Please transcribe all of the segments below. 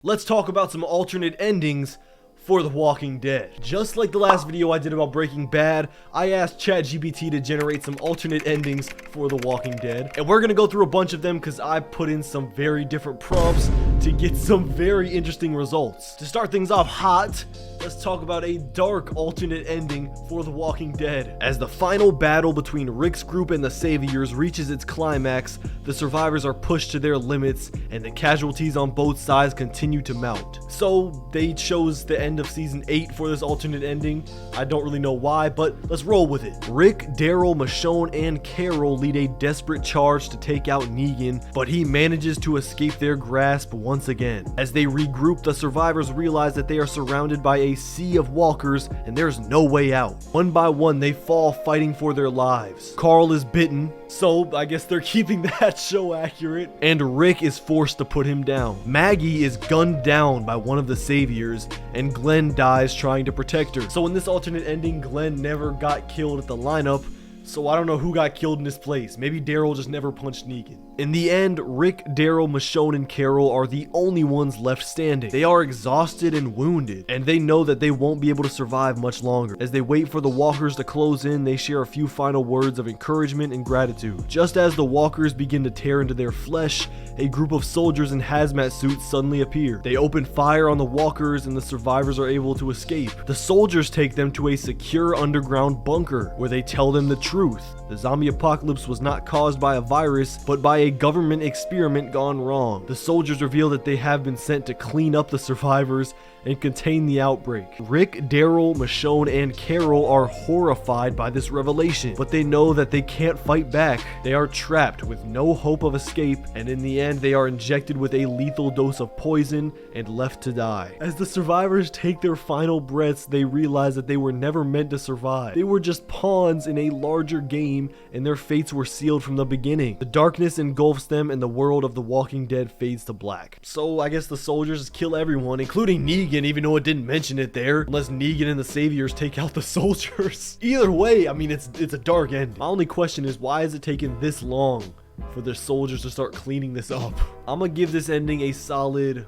Let's talk about some alternate endings for The Walking Dead. Just like the last video I did about Breaking Bad, I asked ChatGPT to generate some alternate endings for The Walking Dead. And we're gonna go through a bunch of them because I put in some very different prompts to get some very interesting results. To start things off hot, let's talk about a dark alternate ending for The Walking Dead. As the final battle between Rick's group and the Saviors reaches its climax, the survivors are pushed to their limits and the casualties on both sides continue to mount. So they chose the end of season 8 for this alternate ending. I don't really know why, but let's roll with it. Rick, Daryl, Michonne, and Carol lead a desperate charge to take out Negan, but he manages to escape their grasp once again. As they regroup, the survivors realize that they are surrounded by a sea of walkers and there's no way out. One by one, they fall fighting for their lives. Carl is bitten, so I guess they're keeping that show accurate, and Rick is forced to put him down. Maggie is gunned down by one of the Saviors, and Glenn dies trying to protect her. So in this alternate ending, Glenn never got killed at the lineup, so I don't know who got killed in his place. Maybe Daryl just never punched Negan. In the end, Rick, Daryl, Michonne, and Carol are the only ones left standing. They are exhausted and wounded, and they know that they won't be able to survive much longer. As they wait for the walkers to close in, they share a few final words of encouragement and gratitude. Just as the walkers begin to tear into their flesh, a group of soldiers in hazmat suits suddenly appear. They open fire on the walkers and the survivors are able to escape. The soldiers take them to a secure underground bunker where they tell them the truth. The zombie apocalypse was not caused by a virus, but by a government experiment gone wrong. The soldiers reveal that they have been sent to clean up the survivors and contain the outbreak. Rick, Daryl, Michonne, and Carol are horrified by this revelation, but they know that they can't fight back. They are trapped with no hope of escape, and in the end, they are injected with a lethal dose of poison and left to die. As the survivors take their final breaths, they realize that they were never meant to survive. They were just pawns in a larger game, and their fates were sealed from the beginning. The darkness engulfs them, and the world of The Walking Dead fades to black. So I guess the soldiers kill everyone, including Negan, even though it didn't mention it there, unless Negan and the Saviors take out the soldiers. Either way, I mean, it's a dark ending. My only question is, why is it taking this long for the soldiers to start cleaning this up? I'm gonna give this ending a solid,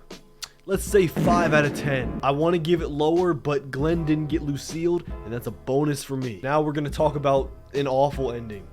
let's say 5 out of 10. I want to give it lower, but Glenn didn't get Lucille'd, and that's a bonus for me. Now we're gonna talk about an awful ending.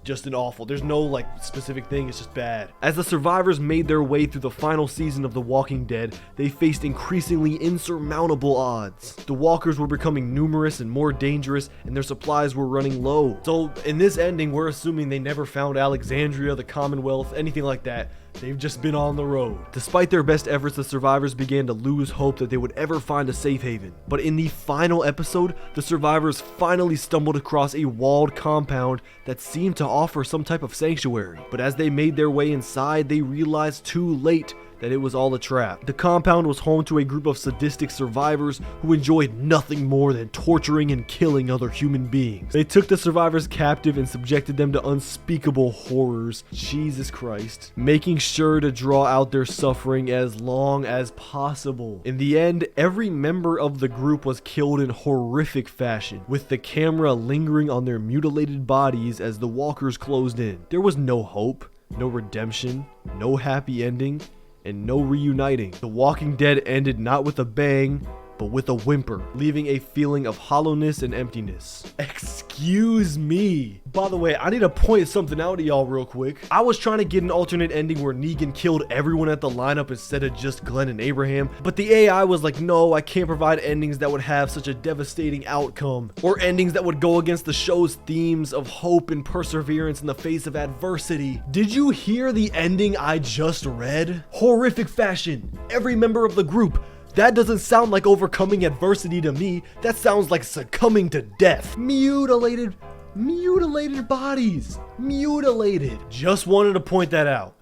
Just an awful. There's no like specific thing, it's just bad. As the survivors made their way through the final season of The Walking Dead, they faced increasingly insurmountable odds. The walkers were becoming numerous and more dangerous, and their supplies were running low. So in this ending, we're assuming they never found Alexandria, the Commonwealth, anything like that. They've just been on the road. Despite their best efforts, the survivors began to lose hope that they would ever find a safe haven. But in the final episode, the survivors finally stumbled across a walled compound that seemed to offer some type of sanctuary. But as they made their way inside, they realized too late that it was all a trap. The compound was home to a group of sadistic survivors who enjoyed nothing more than torturing and killing other human beings. They took the survivors captive and subjected them to unspeakable horrors, Jesus Christ, making sure to draw out their suffering as long as possible. In the end, every member of the group was killed in horrific fashion, with the camera lingering on their mutilated bodies as the walkers closed in. There was no hope, no redemption, no happy ending, and no reuniting. The Walking Dead ended not with a bang, but with a whimper, leaving a feeling of hollowness and emptiness. Excuse me. By the way, I need to point something out to y'all real quick. I was trying to get an alternate ending where Negan killed everyone at the lineup instead of just Glenn and Abraham, but the AI was like, no, I can't provide endings that would have such a devastating outcome, or endings that would go against the show's themes of hope and perseverance in the face of adversity. Did you hear the ending I just read? Horrific fashion. Every member of the group. That doesn't sound like overcoming adversity to me. That sounds like succumbing to death. Mutilated bodies. Mutilated. Just wanted to point that out.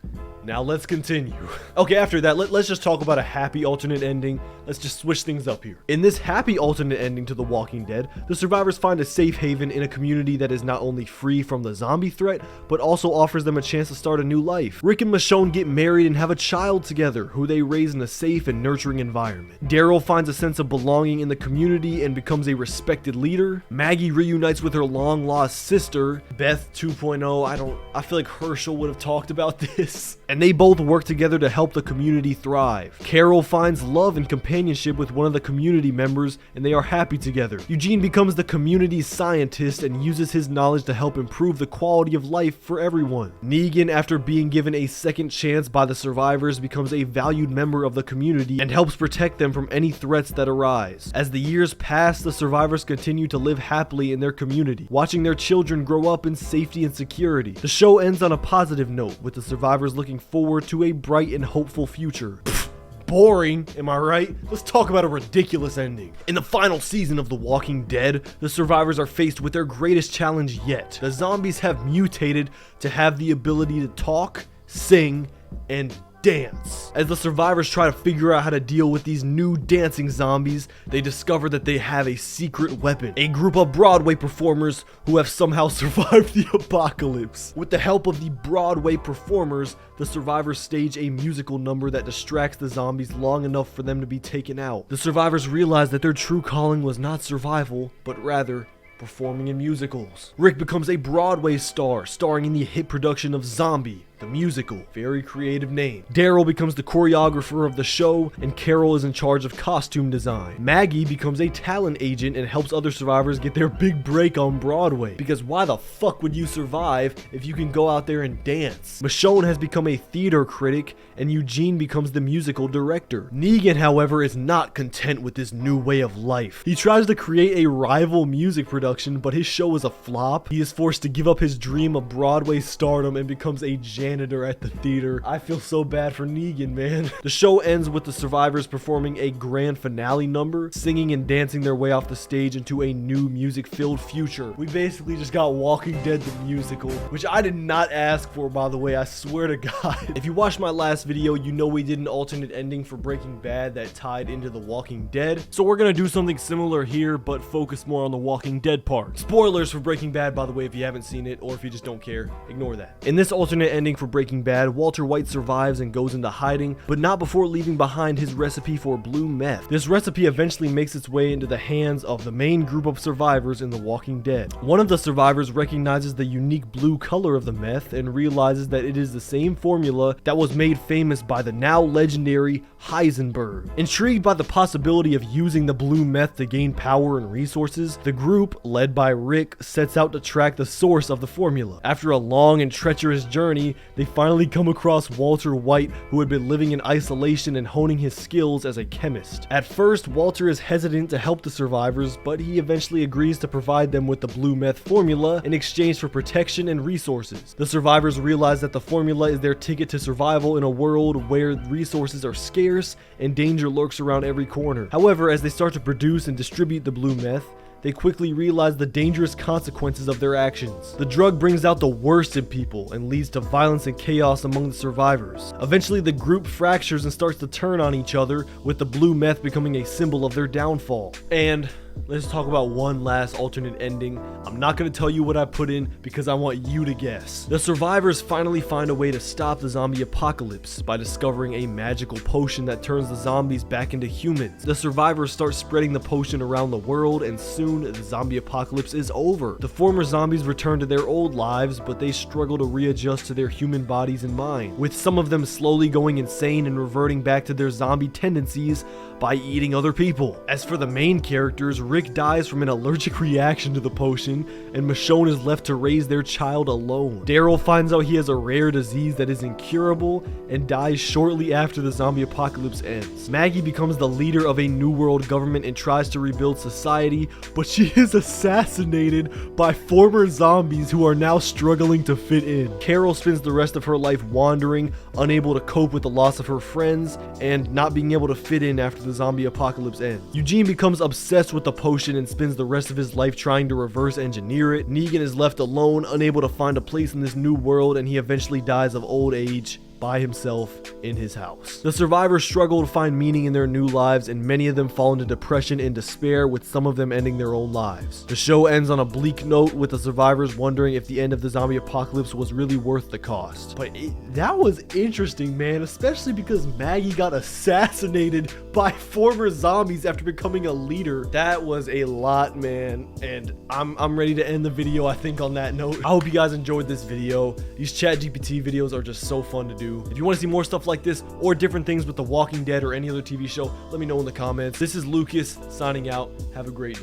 Now let's continue. Okay, after that, let's just talk about a happy alternate ending. Let's just switch things up here. In this happy alternate ending to The Walking Dead, the survivors find a safe haven in a community that is not only free from the zombie threat, but also offers them a chance to start a new life. Rick and Michonne get married and have a child together, who they raise in a safe and nurturing environment. Daryl finds a sense of belonging in the community and becomes a respected leader. Maggie reunites with her long-lost sister, Beth 2.0. I feel like Herschel would have talked about this. and they both work together to help the community thrive. Carol finds love and companionship with one of the community members, and they are happy together. Eugene becomes the community's scientist and uses his knowledge to help improve the quality of life for everyone. Negan, after being given a second chance by the survivors, becomes a valued member of the community and helps protect them from any threats that arise. As the years pass, the survivors continue to live happily in their community, watching their children grow up in safety and security. The show ends on a positive note, with the survivors looking forward to a bright and hopeful future. Boring, am I right? Let's talk about a ridiculous ending. In the final season of The Walking Dead, the survivors are faced with their greatest challenge yet. The zombies have mutated to have the ability to talk, sing, and dance. As the survivors try to figure out how to deal with these new dancing zombies, they discover that they have a secret weapon, a group of Broadway performers who have somehow survived the apocalypse. With the help of the Broadway performers, the survivors stage a musical number that distracts the zombies long enough for them to be taken out. The survivors realize that their true calling was not survival, but rather performing in musicals. Rick becomes a Broadway star, starring in the hit production of Zombie, the musical. Very creative name. Daryl becomes the choreographer of the show, and Carol is in charge of costume design. Maggie becomes a talent agent and helps other survivors get their big break on Broadway, because why the fuck would you survive if you can go out there and dance? Michonne has become a theater critic, and Eugene becomes the musical director. Negan, however, is not content with this new way of life. He tries to create a rival music production, but his show is a flop. He is forced to give up his dream of Broadway stardom and becomes a janitor at the theater. I feel so bad for Negan, man. The show ends with the survivors performing a grand finale number, singing and dancing their way off the stage into a new music-filled future. We basically just got Walking Dead the musical, which I did not ask for, by the way, I swear to God. If you watched my last video, you know we did an alternate ending for Breaking Bad that tied into The Walking Dead. So we're gonna do something similar here, but focus more on the Walking Dead part. Spoilers for Breaking Bad, by the way, if you haven't seen it, or if you just don't care, ignore that. In this alternate ending for Breaking Bad, Walter White survives and goes into hiding, but not before leaving behind his recipe for blue meth. This recipe eventually makes its way into the hands of the main group of survivors in The Walking Dead. One of the survivors recognizes the unique blue color of the meth and realizes that it is the same formula that was made famous by the now legendary Heisenberg. Intrigued by the possibility of using the blue meth to gain power and resources, the group, led by Rick, sets out to track the source of the formula. After a long and treacherous journey, they finally come across Walter White, who had been living in isolation and honing his skills as a chemist. At first, Walter is hesitant to help the survivors, but he eventually agrees to provide them with the blue meth formula in exchange for protection and resources. The survivors realize that the formula is their ticket to survival in a world where resources are scarce and danger lurks around every corner. However, as they start to produce and distribute the blue meth, they quickly realize the dangerous consequences of their actions. The drug brings out the worst in people and leads to violence and chaos among the survivors. Eventually, the group fractures and starts to turn on each other, with the blue meth becoming a symbol of their downfall. And let's talk about one last alternate ending. I'm not going to tell you what I put in because I want you to guess. The survivors finally find a way to stop the zombie apocalypse by discovering a magical potion that turns the zombies back into humans. The survivors start spreading the potion around the world, and soon the zombie apocalypse is over. The former zombies return to their old lives, but they struggle to readjust to their human bodies and mind, with some of them slowly going insane and reverting back to their zombie tendencies by eating other people. As for the main characters, Rick dies from an allergic reaction to the potion, and Michonne is left to raise their child alone. Daryl finds out he has a rare disease that is incurable and dies shortly after the zombie apocalypse ends. Maggie becomes the leader of a new world government and tries to rebuild society, but she is assassinated by former zombies who are now struggling to fit in. Carol spends the rest of her life wandering, unable to cope with the loss of her friends, and not being able to fit in after the zombie apocalypse ends. Eugene becomes obsessed with the potion and spends the rest of his life trying to reverse engineer it. Negan is left alone, unable to find a place in this new world, and he eventually dies of old age by himself in his house. The survivors struggle to find meaning in their new lives, and many of them fall into depression and despair, with some of them ending their own lives. The show ends on a bleak note, with the survivors wondering if the end of the zombie apocalypse was really worth the cost. But that was interesting, man, especially because Maggie got assassinated by former zombies after becoming a leader. That was a lot, man, and I'm ready to end the video, I think, on that note. I hope you guys enjoyed this video. These ChatGPT videos are just so fun to do. do. If you want to see more stuff like this or different things with The Walking Dead or any other TV show, let me know in the comments. This is Lucas signing out. Have a great day.